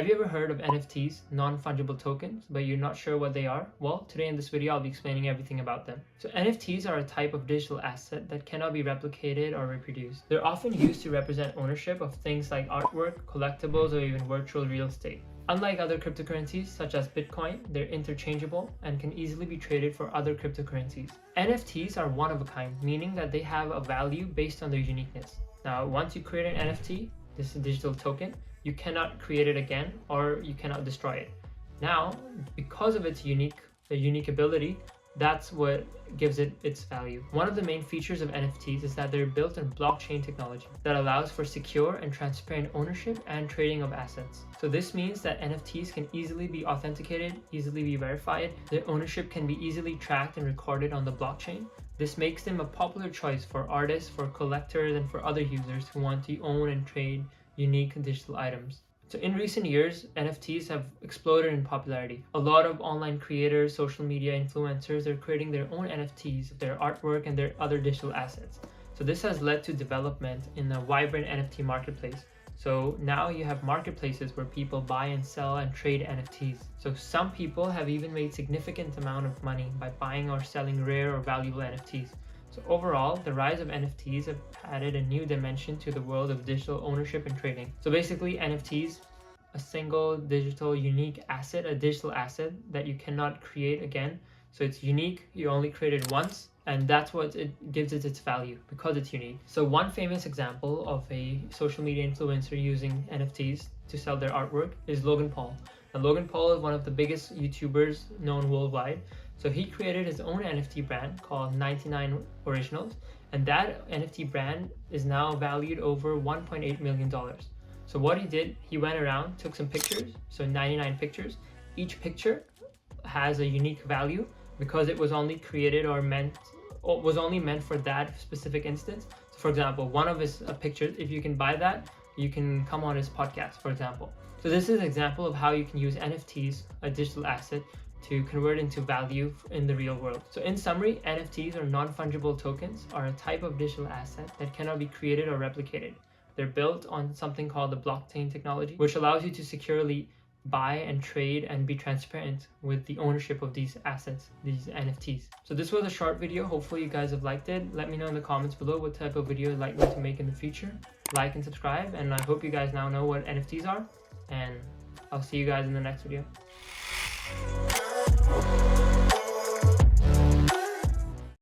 Have you ever heard of NFTs, Non-Fungible Tokens, but you're not sure what they are? Well, today in this video, I'll be explaining everything about them. So NFTs are a type of digital asset that cannot be replicated or reproduced. They're often used to represent ownership of things like artwork, collectibles, or even virtual real estate. Unlike other cryptocurrencies, such as Bitcoin, they're interchangeable and can easily be traded for other cryptocurrencies. NFTs are one of a kind, meaning that they have a value based on their uniqueness. Now, once you create an NFT, this is a digital token, you cannot create it again or you cannot destroy it. Now, because of its unique ability, that's what gives it its value. One of the main features of NFTs is that they're built on blockchain technology that allows for secure and transparent ownership and trading of assets. So this means that NFTs can easily be authenticated, easily be verified. Their ownership can be easily tracked and recorded on the blockchain. This makes them a popular choice for artists, for collectors, and for other users who want to own and trade unique digital items. So in recent years, NFTs have exploded in popularity. A lot of online creators, social media influencers, are creating their own NFTs of their artwork and their other digital assets. So this has led to development in a vibrant NFT marketplace. So now you have marketplaces where people buy and sell and trade NFTs. So some people have even made significant amount of money by buying or selling rare or valuable NFTs. So overall, the rise of NFTs have added a new dimension to the world of digital ownership and trading. So basically, NFTs, a single digital unique asset, a digital asset that you cannot create again. So it's unique, you only create it once, and that's what it gives it its value, because it's unique. So one famous example of a social media influencer using NFTs to sell their artwork is Logan Paul. Now, Logan Paul is one of the biggest YouTubers known worldwide. So he created his own NFT brand called 99 Originals, and that NFT brand is now valued over $1.8 million. So what he did, he went around, took some pictures, so 99 pictures. Each picture has a unique value because it was only created or was only meant for that specific instance. So for example, one of his pictures, if you can buy that, you can come on his podcast, for example. So this is an example of how you can use NFTs, a digital asset, to convert into value in the real world. So in summary, NFTs or non-fungible tokens are a type of digital asset that cannot be created or replicated. They're built on something called the blockchain technology, which allows you to securely buy and trade and be transparent with the ownership of these assets, these NFTs. So this was a short video. Hopefully you guys have liked it. Let me know in the comments below what type of video you'd like me to make in the future. Like and subscribe, and I hope you guys now know what NFTs are, and I'll see you guys in the next video.